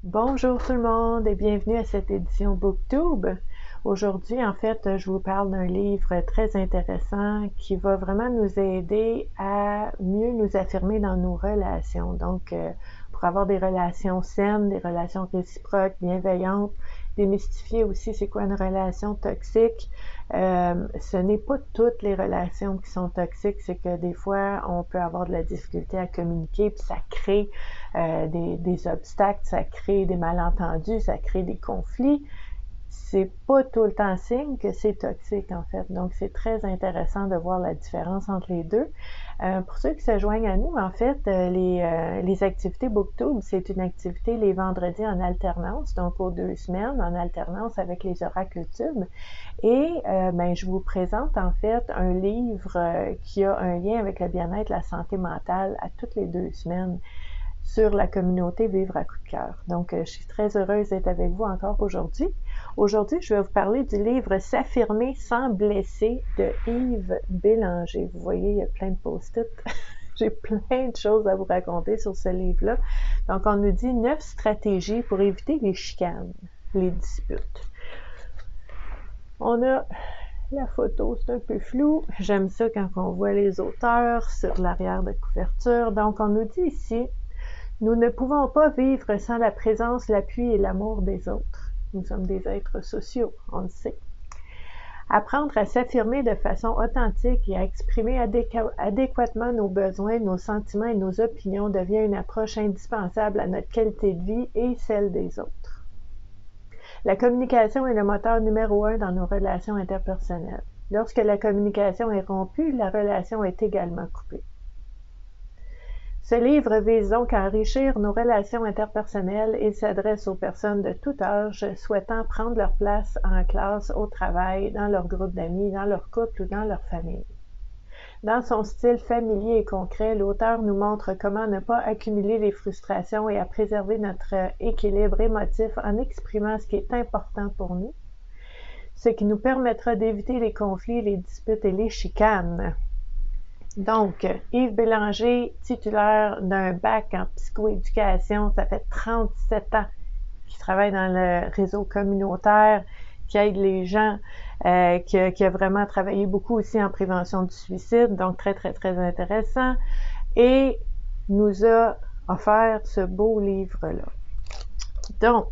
Bonjour tout le monde et bienvenue à cette édition BookTube. Aujourd'hui, en fait, je vous parle d'un livre très intéressant qui va vraiment nous aider à mieux nous affirmer dans nos relations. Donc, pour avoir des relations saines, des relations réciproques, bienveillantes, démystifier aussi c'est quoi une relation toxique. Ce n'est pas toutes les relations qui sont toxiques, c'est que des fois, on peut avoir de la difficulté à communiquer, puis ça crée des obstacles, ça crée des malentendus, ça crée des conflits. C'est pas tout le temps signe que c'est toxique, en fait. Donc, c'est très intéressant de voir la différence entre les deux. Pour ceux qui se joignent à nous, en fait, les activités BookTube, c'est une activité les vendredis en alternance, donc aux 2 semaines, en alternance avec les oracles tubes. Et je vous présente, en fait, un livre qui a un lien avec le bien-être, la santé mentale à toutes les 2 semaines sur la communauté Vivre à coup de cœur. Donc, je suis très heureuse d'être avec vous encore aujourd'hui. Aujourd'hui, je vais vous parler du livre S'affirmer sans blesser de Yves Bélanger. Vous voyez, il y a plein de post-it. J'ai plein de choses à vous raconter sur ce livre-là. Donc, on nous dit 9 stratégies pour éviter les chicanes, les disputes. On a la photo, c'est un peu flou. J'aime ça quand on voit les auteurs sur l'arrière de couverture. Donc, on nous dit ici: nous ne pouvons pas vivre sans la présence, l'appui et l'amour des autres. Nous sommes des êtres sociaux, on le sait. Apprendre à s'affirmer de façon authentique et à exprimer adéquatement nos besoins, nos sentiments et nos opinions devient une approche indispensable à notre qualité de vie et celle des autres. La communication est le moteur numéro 1 dans nos relations interpersonnelles. Lorsque la communication est rompue, la relation est également coupée. Ce livre vise donc à enrichir nos relations interpersonnelles et s'adresse aux personnes de tout âge souhaitant prendre leur place en classe, au travail, dans leur groupe d'amis, dans leur couple ou dans leur famille. Dans son style familier et concret, l'auteur nous montre comment ne pas accumuler les frustrations et à préserver notre équilibre émotif en exprimant ce qui est important pour nous, ce qui nous permettra d'éviter les conflits, les disputes et les chicanes. Donc, Yves Bélanger, titulaire d'un bac en psychoéducation, ça fait 37 ans qu'il travaille dans le réseau communautaire, qui aide les gens, qui a vraiment travaillé beaucoup aussi en prévention du suicide, donc très, très, très intéressant, et nous a offert ce beau livre-là. Donc,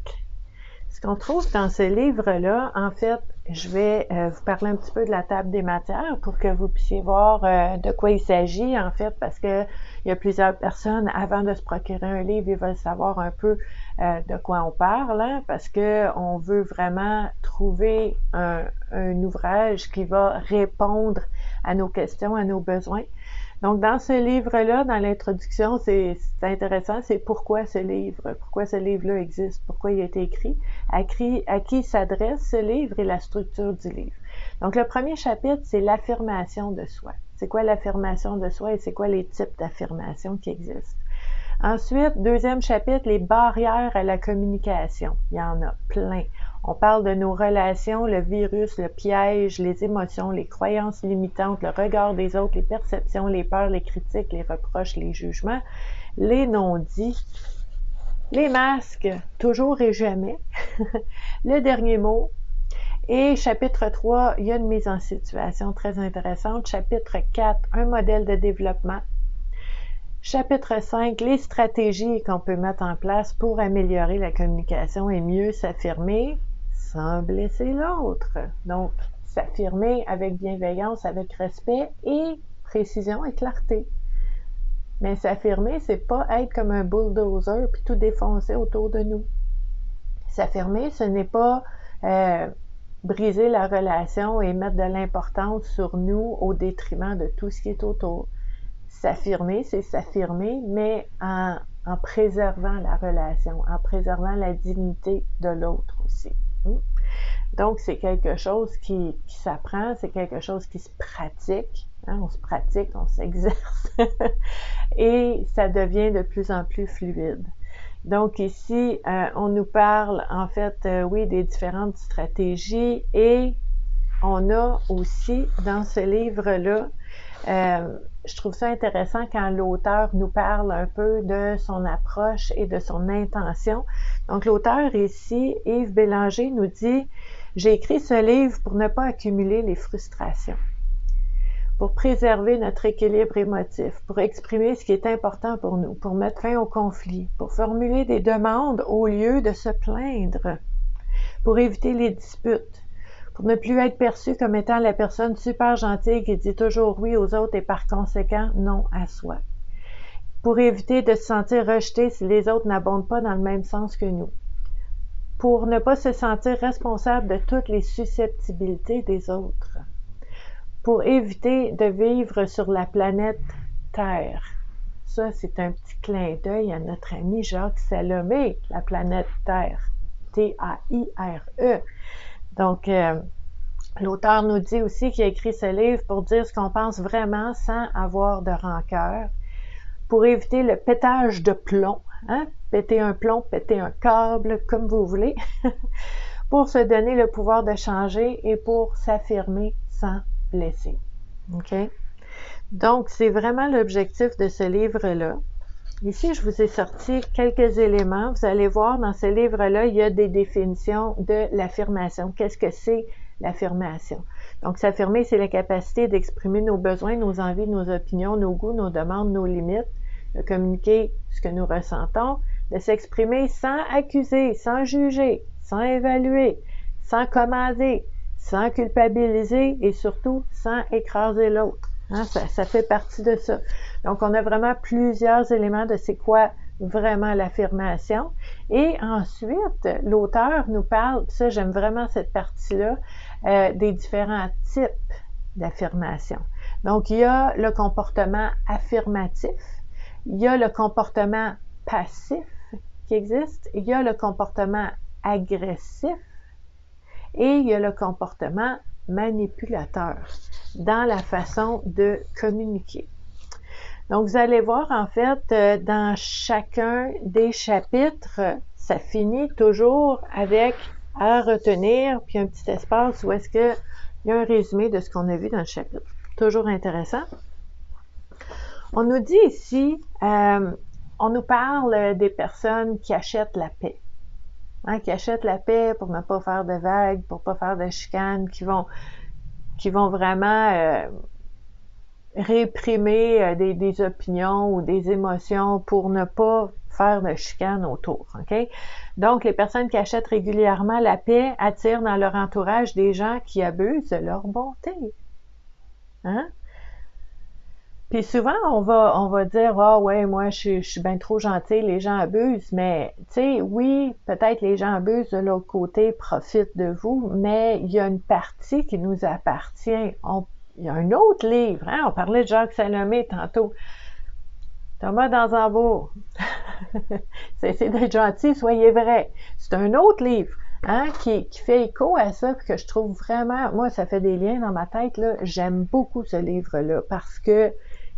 ce qu'on trouve dans ce livre-là, en fait, je vais vous parler un petit peu de la table des matières pour que vous puissiez voir de quoi il s'agit, en fait, parce que il y a plusieurs personnes, avant de se procurer un livre, ils veulent savoir un peu de quoi on parle, hein, parce que on veut vraiment trouver un ouvrage qui va répondre à nos questions, à nos besoins. Donc, dans ce livre-là, dans l'introduction, c'est intéressant, c'est pourquoi ce livre-là existe, pourquoi il a été écrit, à qui s'adresse ce livre et la structure du livre. Donc, le premier chapitre, c'est l'affirmation de soi. C'est quoi l'affirmation de soi et c'est quoi les types d'affirmations qui existent? Ensuite, deuxième chapitre, les barrières à la communication. Il y en a plein. On parle de nos relations, le virus, le piège, les émotions, les croyances limitantes, le regard des autres, les perceptions, les peurs, les critiques, les reproches, les jugements, les non-dits, les masques, toujours et jamais, le dernier mot. Et chapitre 3, il y a une mise en situation très intéressante. Chapitre 4, un modèle de développement. Chapitre 5, les stratégies qu'on peut mettre en place pour améliorer la communication et mieux s'affirmer sans blesser l'autre. Donc, s'affirmer avec bienveillance, avec respect et précision et clarté. Mais s'affirmer, c'est pas être comme un bulldozer puis tout défoncer autour de nous. S'affirmer, ce n'est pas briser la relation et mettre de l'importance sur nous au détriment de tout ce qui est autour. S'affirmer, c'est s'affirmer, mais en préservant la relation, en préservant la dignité de l'autre aussi. Donc, c'est quelque chose qui s'apprend, c'est quelque chose qui se pratique. Hein, on se pratique, on s'exerce et ça devient de plus en plus fluide. Donc ici, on nous parle en fait, oui, des différentes stratégies et on a aussi dans ce livre-là Je trouve ça intéressant quand l'auteur nous parle un peu de son approche et de son intention. Donc, l'auteur ici, Yves Bélanger, nous dit « J'ai écrit ce livre pour ne pas accumuler les frustrations, pour préserver notre équilibre émotif, pour exprimer ce qui est important pour nous, pour mettre fin au conflit, pour formuler des demandes au lieu de se plaindre, pour éviter les disputes, pour ne plus être perçu comme étant la personne super gentille qui dit toujours oui aux autres et par conséquent non à soi, pour éviter de se sentir rejeté si les autres n'abondent pas dans le même sens que nous, pour ne pas se sentir responsable de toutes les susceptibilités des autres, pour éviter de vivre sur la planète Terre. » Ça, c'est un petit clin d'œil à notre ami Jacques Salomé, la planète Terre, T-A-I-R-E. Donc, l'auteur nous dit aussi qu'il a écrit ce livre pour dire ce qu'on pense vraiment sans avoir de rancœur, pour éviter le pétage de plomb, hein? Péter un plomb, péter un câble, comme vous voulez, pour se donner le pouvoir de changer et pour s'affirmer sans blesser. OK? Donc, c'est vraiment l'objectif de ce livre-là. Ici, je vous ai sorti quelques éléments. Vous allez voir, dans ce livre-là, il y a des définitions de l'affirmation. Qu'est-ce que c'est l'affirmation? Donc, s'affirmer, c'est la capacité d'exprimer nos besoins, nos envies, nos opinions, nos goûts, nos demandes, nos limites, de communiquer ce que nous ressentons, de s'exprimer sans accuser, sans juger, sans évaluer, sans commander, sans culpabiliser et surtout sans écraser l'autre. Hein, ça fait partie de ça. Donc, on a vraiment plusieurs éléments de c'est quoi vraiment l'affirmation. Et ensuite, l'auteur nous parle, ça j'aime vraiment cette partie-là, des différents types d'affirmation. Donc, il y a le comportement affirmatif, il y a le comportement passif qui existe, il y a le comportement agressif et il y a le comportement manipulateur dans la façon de communiquer. Donc, vous allez voir, en fait, dans chacun des chapitres, ça finit toujours avec à retenir, puis un petit espace où est-ce qu'il y a un résumé de ce qu'on a vu dans le chapitre. Toujours intéressant. On nous dit ici, on nous parle des personnes qui achètent la paix. Hein, qui achètent la paix pour ne pas faire de vagues, pour ne pas faire de chicanes, qui vont vraiment réprimer des opinions ou des émotions pour ne pas faire de chicanes autour. OK? Donc, les personnes qui achètent régulièrement la paix attirent dans leur entourage des gens qui abusent de leur bonté. Hein? Puis souvent, on va dire « Ah ouais, moi, je suis bien trop gentil, les gens abusent. » Mais, tu sais, oui, peut-être les gens abusent de l'autre côté, profitent de vous, mais il y a une partie qui nous appartient. Il y a un autre livre, hein? On parlait de Jacques Salomé tantôt. Thomas d'Anzembourg. Cessez d'être gentil, soyez vrai. C'est un autre livre. Hein, qui fait écho à ça, puis que je trouve vraiment, moi, ça fait des liens dans ma tête, là. J'aime beaucoup ce livre-là, parce que,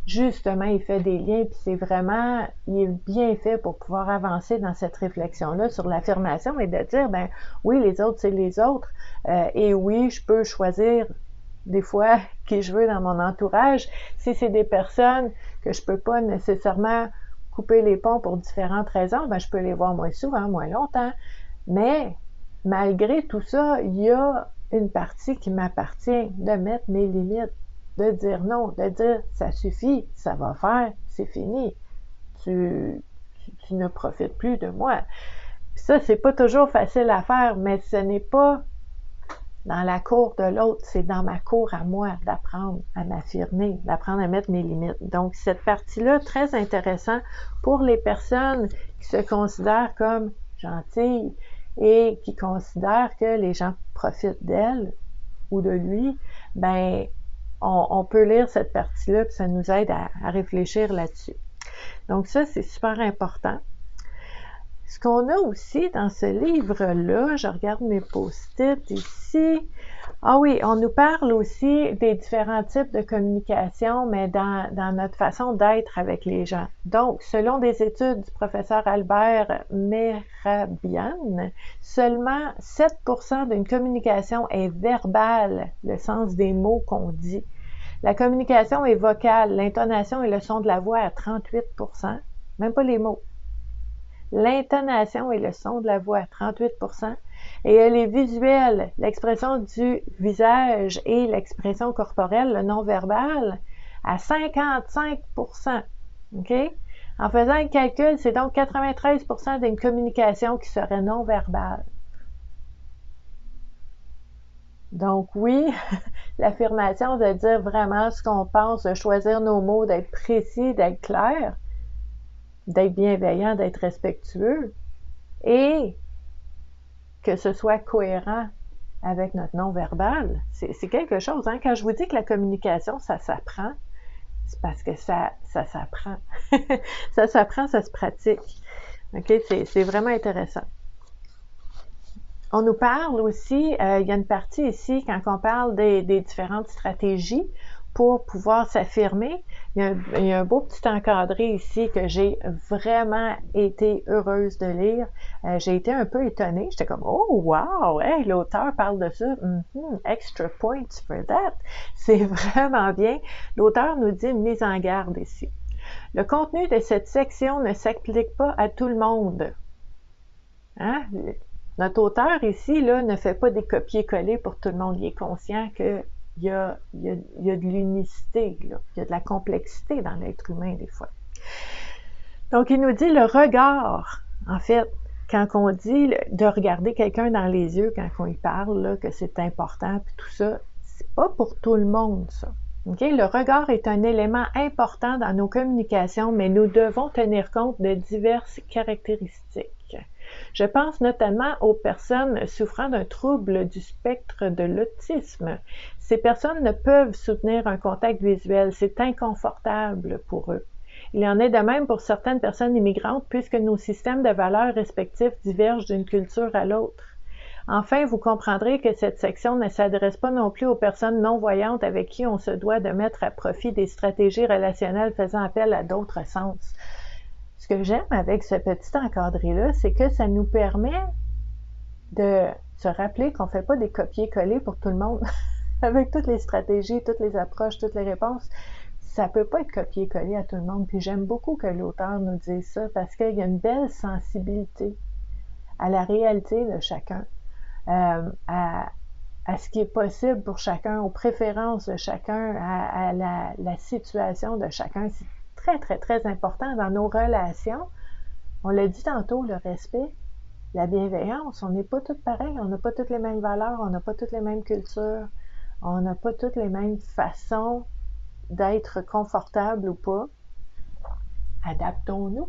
justement, il fait des liens, puis c'est vraiment, il est bien fait pour pouvoir avancer dans cette réflexion-là sur l'affirmation et de dire, ben oui, les autres, c'est les autres, et oui, je peux choisir des fois qui je veux dans mon entourage. Si c'est des personnes que je peux pas nécessairement couper les ponts pour différentes raisons, ben je peux les voir moins souvent, moins longtemps, mais malgré tout ça, il y a une partie qui m'appartient de mettre mes limites, de dire non, de dire ça suffit, ça va faire, c'est fini, tu ne profites plus de moi. Puis ça, c'est pas toujours facile à faire, mais ce n'est pas dans la cour de l'autre, c'est dans ma cour à moi d'apprendre à m'affirmer, d'apprendre à mettre mes limites. Donc, cette partie-là, très intéressante pour les personnes qui se considèrent comme gentilles et qui considèrent que les gens profitent d'elles ou de lui, ben, on peut lire cette partie-là, puis ça nous aide à réfléchir là-dessus. Donc ça, c'est super important. Ce qu'on a aussi dans ce livre-là, je regarde mes post-it ici. Ah oui, on nous parle aussi des différents types de communication, mais dans notre façon d'être avec les gens. Donc, selon des études du professeur Albert Mehrabian, seulement 7% d'une communication est verbale, le sens des mots qu'on dit. La communication est vocale, l'intonation et le son de la voix à 38%, même pas les mots. L'intonation et le son de la voix à 38%, et elle est visuelle, l'expression du visage et l'expression corporelle, le non-verbal, à 55%. OK? En faisant un calcul, c'est donc 93% d'une communication qui serait non-verbale. Donc oui, l'affirmation de dire vraiment ce qu'on pense, de choisir nos mots, d'être précis, d'être clair, d'être bienveillant, d'être respectueux, et que ce soit cohérent avec notre non-verbal, c'est quelque chose. Hein? Quand je vous dis que la communication, ça s'apprend, c'est parce que ça s'apprend. Ça s'apprend, ça se pratique. OK? C'est vraiment intéressant. On nous parle aussi, il y a une partie ici, quand on parle des différentes stratégies pour pouvoir s'affirmer, il y a un beau petit encadré ici que j'ai vraiment été heureuse de lire. J'ai été un peu étonnée. J'étais comme, oh wow, hey, l'auteur parle de ça. Extra points for that. C'est vraiment bien. L'auteur nous dit une mise en garde ici. Le contenu de cette section ne s'applique pas à tout le monde. Hein? Notre auteur ici là, ne fait pas des copier-coller pour tout le monde. Il est conscient qu'il y a de l'unicité, il y a de la complexité dans l'être humain des fois. Donc, il nous dit le regard, en fait, quand on dit de regarder quelqu'un dans les yeux quand on y parle, là, que c'est important, puis tout ça, c'est pas pour tout le monde, ça. Okay? Le regard est un élément important dans nos communications, mais nous devons tenir compte de diverses caractéristiques. Je pense notamment aux personnes souffrant d'un trouble du spectre de l'autisme. Ces personnes ne peuvent soutenir un contact visuel, c'est inconfortable pour eux. Il en est de même pour certaines personnes immigrantes puisque nos systèmes de valeurs respectifs divergent d'une culture à l'autre. Enfin, vous comprendrez que cette section ne s'adresse pas non plus aux personnes non-voyantes avec qui on se doit de mettre à profit des stratégies relationnelles faisant appel à d'autres sens. Ce que j'aime avec ce petit encadré-là, c'est que ça nous permet de se rappeler qu'on ne fait pas des copier-coller pour tout le monde. Avec toutes les stratégies, toutes les approches, toutes les réponses, ça ne peut pas être copier-coller à tout le monde. Puis j'aime beaucoup que l'auteur nous dise ça parce qu'il y a une belle sensibilité à la réalité de chacun, à ce qui est possible pour chacun, aux préférences de chacun, à la situation de chacun. C'est très, très, très important dans nos relations. On l'a dit tantôt, le respect, la bienveillance, on n'est pas tous pareils, on n'a pas toutes les mêmes valeurs, on n'a pas toutes les mêmes cultures, on n'a pas toutes les mêmes façons d'être confortable ou pas. Adaptons-nous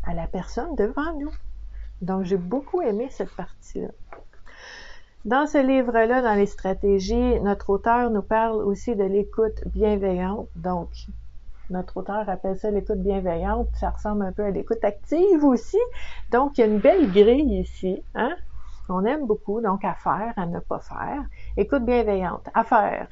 à la personne devant nous. Donc, j'ai beaucoup aimé cette partie-là. Dans ce livre-là, dans les stratégies, notre auteur nous parle aussi de l'écoute bienveillante. Donc, notre auteur appelle ça l'écoute bienveillante. Ça ressemble un peu à l'écoute active aussi. Donc, il y a une belle grille ici, hein, qu'on aime beaucoup. Donc, à faire, à ne pas faire. Écoute bienveillante. À faire,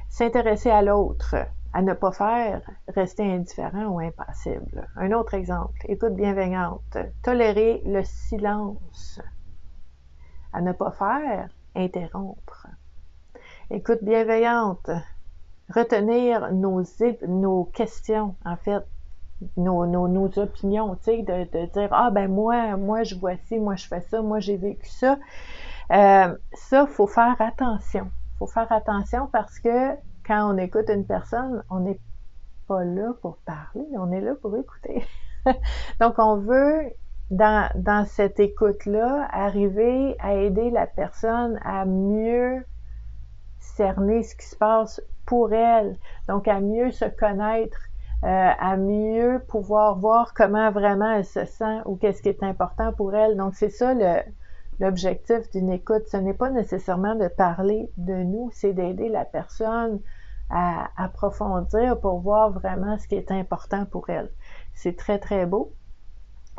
s'intéresser à l'autre. À ne pas faire, rester indifférent ou impassible. Un autre exemple, écoute bienveillante. Tolérer le silence. À ne pas faire, interrompre. Écoute bienveillante. Retenir nos questions, en fait, nos opinions, tu sais, de dire, ah ben moi je vois ci, moi je fais ça, moi j'ai vécu ça. Ça, faut faire attention. Faut faire attention parce que quand on écoute une personne, on n'est pas là pour parler, on est là pour écouter. Donc, on veut, dans cette écoute-là, arriver à aider la personne à mieux cerner ce qui se passe pour elle, donc à mieux se connaître, à mieux pouvoir voir comment vraiment elle se sent ou qu'est-ce qui est important pour elle. Donc, c'est ça l'objectif d'une écoute. Ce n'est pas nécessairement de parler de nous, c'est d'aider la personne à approfondir pour voir vraiment ce qui est important pour elle. C'est très, très beau.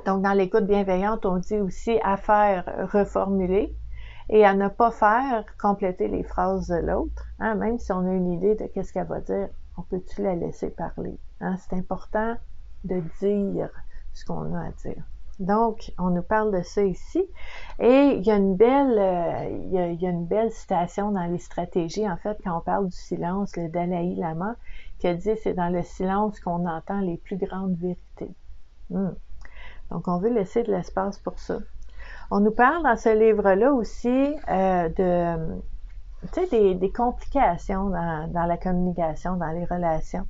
Donc, dans l'écoute bienveillante, on dit aussi à faire, reformuler, et à ne pas faire, compléter les phrases de l'autre. Hein, même si on a une idée de qu'est-ce qu'elle va dire, on peut-tu la laisser parler? Hein, c'est important de dire ce qu'on a à dire. Donc, on nous parle de ça ici. Et il y a une belle citation dans les stratégies, en fait, quand on parle du silence, le Dalai Lama, qui a dit « c'est dans le silence qu'on entend les plus grandes vérités ». Donc, on veut laisser de l'espace pour ça. On nous parle dans ce livre-là aussi des complications dans la communication, dans les relations.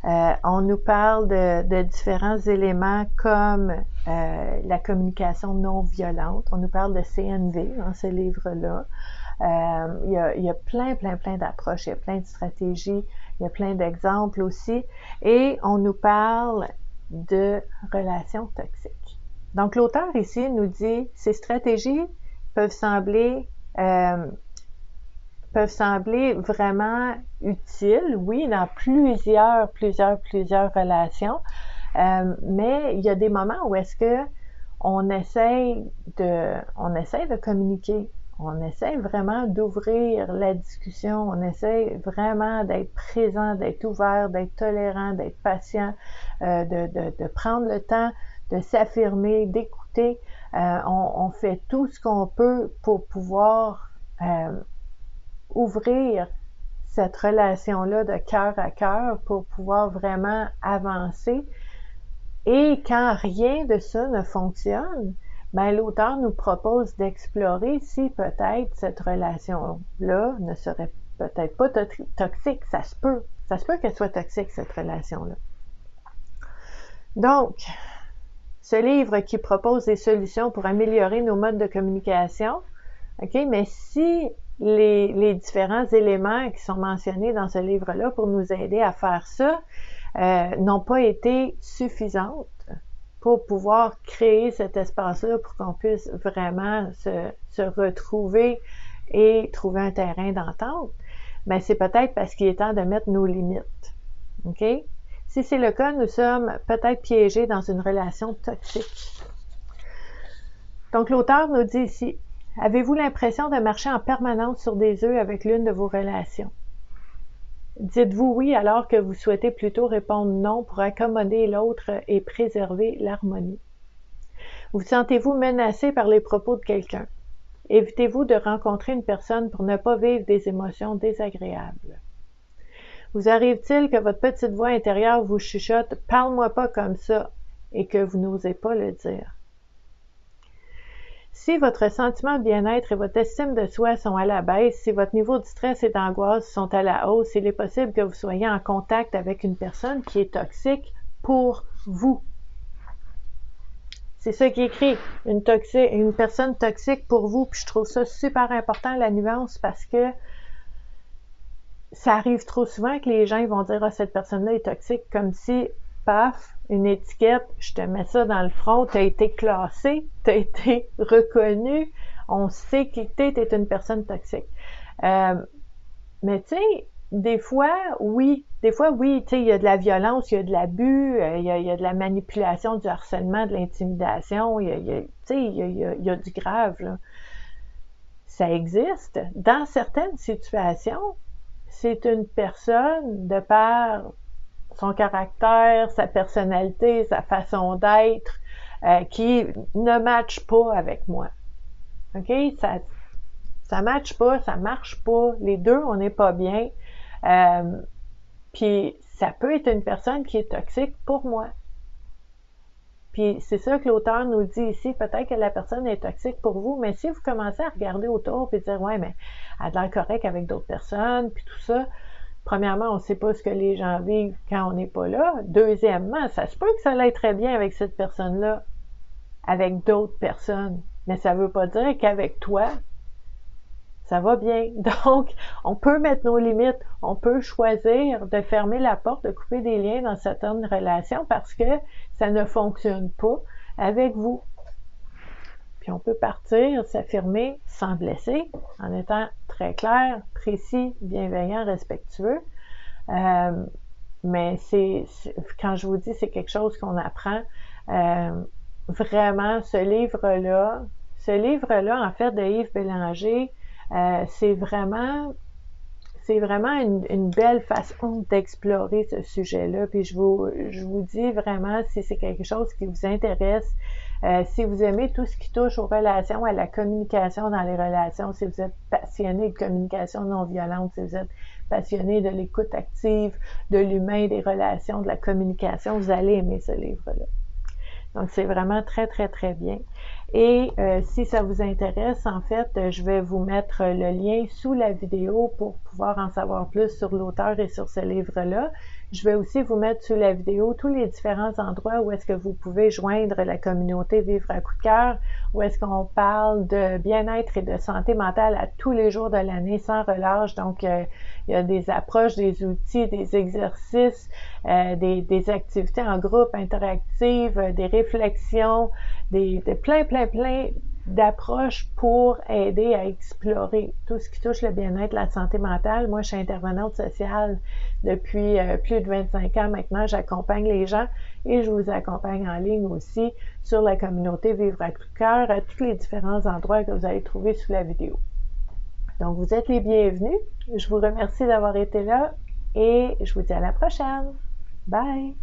On nous parle de différents éléments comme la communication non violente. On nous parle de CNV dans ce livre-là. Il y a plein d'approches, il y a plein de stratégies, il y a plein d'exemples aussi. Et on nous parle de relations toxiques. Donc, l'auteur ici nous dit « ces stratégies peuvent sembler vraiment utiles, oui, dans plusieurs relations, mais il y a des moments où est-ce que on essaye de communiquer, on essaie vraiment d'ouvrir la discussion, on essaie vraiment d'être présent, d'être ouvert, d'être tolérant, d'être patient, de prendre le temps de s'affirmer, d'écouter. On fait tout ce qu'on peut pour pouvoir ouvrir cette relation-là de cœur à cœur pour pouvoir vraiment avancer. Et quand rien de ça ne fonctionne, ben l'auteur nous propose d'explorer si peut-être cette relation-là ne serait peut-être pas toxique. Ça se peut qu'elle soit toxique, cette relation-là. Donc, ce livre qui propose des solutions pour améliorer nos modes de communication, OK, mais si les différents éléments qui sont mentionnés dans ce livre-là pour nous aider à faire ça n'ont pas été suffisantes pour pouvoir créer cet espace-là pour qu'on puisse vraiment se retrouver et trouver un terrain d'entente, ben c'est peut-être parce qu'il est temps de mettre nos limites. OK? Si c'est le cas, nous sommes peut-être piégés dans une relation toxique. Donc, l'auteur nous dit ici, « Avez-vous l'impression de marcher en permanence sur des œufs avec l'une de vos relations? Dites-vous oui alors que vous souhaitez plutôt répondre non pour accommoder l'autre et préserver l'harmonie. Vous sentez-vous menacé par les propos de quelqu'un? Évitez-vous de rencontrer une personne pour ne pas vivre des émotions désagréables. Vous arrive-t-il que votre petite voix intérieure vous chuchote « Parle-moi pas comme ça » et que vous n'osez pas le dire? Si votre sentiment de bien-être et votre estime de soi sont à la baisse, si votre niveau de stress et d'angoisse sont à la hausse, il est possible que vous soyez en contact avec une personne qui est toxique pour vous. C'est ça qui est écrit, une personne toxique pour vous, puis je trouve ça super important, la nuance, parce que ça arrive trop souvent que les gens ils vont dire « Ah, cette personne-là est toxique », comme si paf, une étiquette, je te mets ça dans le front, tu as été classé, tu as été reconnu, on sait que tu es une personne toxique. Mais tu sais, des fois, oui, tu sais, il y a de la violence, il y a de l'abus, il y a de la manipulation, du harcèlement, de l'intimidation, tu sais, il y a du grave, là. Ça existe. Dans certaines situations, c'est une personne, de par son caractère, sa personnalité, sa façon d'être, qui ne matche pas avec moi. OK? Ça matche pas, ça marche pas. Les deux, on n'est pas bien. Puis, ça peut être une personne qui est toxique pour moi. Puis, c'est ça que l'auteur nous dit ici. Peut-être que la personne est toxique pour vous, mais si vous commencez à regarder autour et dire « Ouais, mais elle a l'air correcte avec d'autres personnes, puis tout ça », premièrement, on ne sait pas ce que les gens vivent quand on n'est pas là. Deuxièmement, ça se peut que ça aille très bien avec cette personne-là, avec d'autres personnes. Mais ça ne veut pas dire qu'avec toi, ça va bien. Donc, on peut mettre nos limites. On peut choisir de fermer la porte, de couper des liens dans certaines relations parce que ça ne fonctionne pas avec vous. Puis on peut partir, s'affirmer sans blesser, en étant très clair, précis, bienveillant, respectueux. Mais quand je vous dis, c'est quelque chose qu'on apprend. Vraiment, ce livre-là, en fait, de Yves Bélanger, c'est vraiment une belle façon d'explorer ce sujet-là. Puis je vous dis vraiment, si c'est quelque chose qui vous intéresse, Si vous aimez tout ce qui touche aux relations, à la communication dans les relations, si vous êtes passionné de communication non violente, si vous êtes passionné de l'écoute active, de l'humain, des relations, de la communication, vous allez aimer ce livre-là. Donc, c'est vraiment très, très, très bien. Et si ça vous intéresse, en fait, je vais vous mettre le lien sous la vidéo pour pouvoir en savoir plus sur l'auteur et sur ce livre-là. Je vais aussi vous mettre sous la vidéo tous les différents endroits où est-ce que vous pouvez joindre la communauté Vivre à coup de cœur, où est-ce qu'on parle de bien-être et de santé mentale à tous les jours de l'année sans relâche. Donc, il y a des approches, des outils, des exercices, des activités en groupe interactives, des réflexions, plein d'approches pour aider à explorer tout ce qui touche le bien-être, la santé mentale. Moi, je suis intervenante sociale depuis plus de 25 ans maintenant. J'accompagne les gens et je vous accompagne en ligne aussi sur la communauté Vivre à coup de cœur à tous les différents endroits que vous allez trouver sous la vidéo. Donc, vous êtes les bienvenus. Je vous remercie d'avoir été là et je vous dis à la prochaine. Bye!